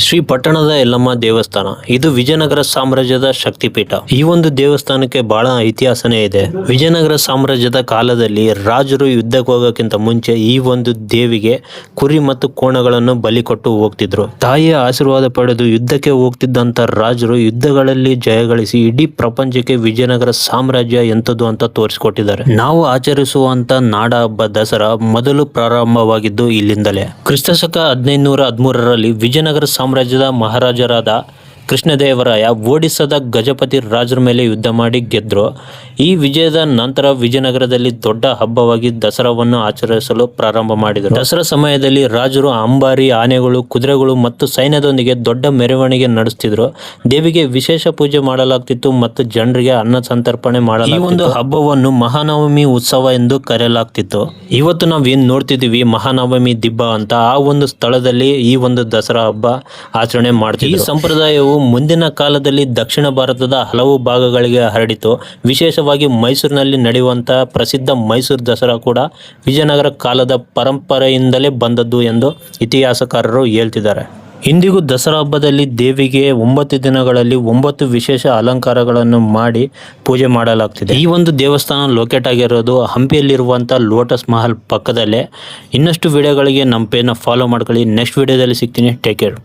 ಶ್ರೀ ಪಟ್ಟಣದ ಯಲ್ಲಮ್ಮ ದೇವಸ್ಥಾನ ಇದು ವಿಜಯನಗರ ಸಾಮ್ರಾಜ್ಯದ ಶಕ್ತಿಪೀಠ. ಈ ಒಂದು ದೇವಸ್ಥಾನಕ್ಕೆ ಬಹಳ ಇತಿಹಾಸನೇ ಇದೆ. ವಿಜಯನಗರ ಸಾಮ್ರಾಜ್ಯದ ಕಾಲದಲ್ಲಿ ರಾಜರು ಯುದ್ಧಕ್ಕೆ ಹೋಗೋಕ್ಕಿಂತ ಮುಂಚೆ ಈ ಒಂದು ದೇವಿಗೆ ಕುರಿ ಮತ್ತು ಕೋಣಗಳನ್ನು ಬಲಿ ಕೊಟ್ಟು ಹೋಗ್ತಿದ್ರು. ತಾಯಿಯ ಆಶೀರ್ವಾದ ಪಡೆದು ಯುದ್ಧಕ್ಕೆ ಹೋಗ್ತಿದ್ದಂತ ರಾಜರು ಯುದ್ಧಗಳಲ್ಲಿ ಜಯಗಳಿಸಿ ಇಡೀ ಪ್ರಪಂಚಕ್ಕೆ ವಿಜಯನಗರ ಸಾಮ್ರಾಜ್ಯ ಎಂಥದ್ದು ಅಂತ ತೋರಿಸಿಕೊಟ್ಟಿದ್ದಾರೆ. ನಾವು ಆಚರಿಸುವಂತ ನಾಡ ಹಬ್ಬ ದಸರಾ ಮೊದಲು ಪ್ರಾರಂಭವಾಗಿದ್ದು ಇಲ್ಲಿಂದಲೇ. ಕ್ರಿಸ್ತಶಕ 1513ರಲ್ಲಿ ವಿಜಯನಗರ ಸಾಮ್ರಾಜ್ಯದ ಮಹಾರಾಜರಾದ ಕೃಷ್ಣದೇವರಾಯ ಒಡಿಸ್ಸಾದ ಗಜಪತಿ ರಾಜರ ಮೇಲೆ ಯುದ್ಧ ಮಾಡಿ ಗೆದ್ರು. ಈ ವಿಜಯದ ನಂತರ ವಿಜಯನಗರದಲ್ಲಿ ದೊಡ್ಡ ಹಬ್ಬವಾಗಿ ದಸರಾವನ್ನು ಆಚರಿಸಲು ಪ್ರಾರಂಭ ಮಾಡಿದರು. ದಸರಾ ಸಮಯದಲ್ಲಿ ರಾಜರು ಅಂಬಾರಿ, ಆನೆಗಳು, ಕುದುರೆಗಳು ಮತ್ತು ಸೈನ್ಯದೊಂದಿಗೆ ದೊಡ್ಡ ಮೆರವಣಿಗೆ ನಡೆಸುತ್ತಿದ್ರು. ದೇವಿಗೆ ವಿಶೇಷ ಪೂಜೆ ಮಾಡಲಾಗ್ತಿತ್ತು ಮತ್ತು ಜನರಿಗೆ ಅನ್ನ ಸಂತರ್ಪಣೆ ಮಾಡಲಾಗ್ತಿತ್ತು. ಈ ಒಂದು ಹಬ್ಬವನ್ನು ಮಹಾನವಮಿ ಉತ್ಸವ ಎಂದು ಕರೆಯಲಾಗ್ತಿತ್ತು. ಇವತ್ತು ನಾವೇನು ನೋಡ್ತಿದ್ದೀವಿ ಮಹಾನವಮಿ ದಿಬ್ಬ ಅಂತ, ಆ ಒಂದು ಸ್ಥಳದಲ್ಲಿ ಈ ಒಂದು ದಸರಾ ಹಬ್ಬ ಆಚರಣೆ ಮಾಡ್ತೀವಿ. ಈ ಸಂಪ್ರದಾಯವು ಮುಂದಿನ ಕಾಲದಲ್ಲಿ ದಕ್ಷಿಣ ಭಾರತದ ಹಲವು ಭಾಗಗಳಿಗೆ ಹರಡಿತು. ವಿಶೇಷವಾಗಿ ಮೈಸೂರಿನಲ್ಲಿ ನಡೆಯುವಂತಹ ಪ್ರಸಿದ್ಧ ಮೈಸೂರು ದಸರಾ ಕೂಡ ವಿಜಯನಗರ ಕಾಲದ ಪರಂಪರೆಯಿಂದಲೇ ಬಂದದ್ದು ಎಂದು ಇತಿಹಾಸಕಾರರು ಹೇಳ್ತಿದ್ದಾರೆ. ಇಂದಿಗೂ ದಸರಾ ಹಬ್ಬದಲ್ಲಿ ದೇವಿಗೆ 9 ದಿನಗಳಲ್ಲಿ 9 ವಿಶೇಷ ಅಲಂಕಾರಗಳನ್ನು ಮಾಡಿ ಪೂಜೆ ಮಾಡಲಾಗ್ತಿದೆ. ಈ ಒಂದು ದೇವಸ್ಥಾನ ಲೊಕೇಟ್ ಆಗಿರೋದು ಹಂಪಿಯಲ್ಲಿರುವಂಥ ಲೋಟಸ್ ಮಹಲ್ ಪಕ್ಕದಲ್ಲೇ. ಇನ್ನಷ್ಟು ವಿಡಿಯೋಗಳಿಗೆ ನಮ್ಮ ಪೇಜ್ನ ಫಾಲೋ ಮಾಡ್ಕೊಳ್ಳಿ. ನೆಕ್ಸ್ಟ್ ವಿಡಿಯೋದಲ್ಲಿ ಸಿಗ್ತೀನಿ. Take care.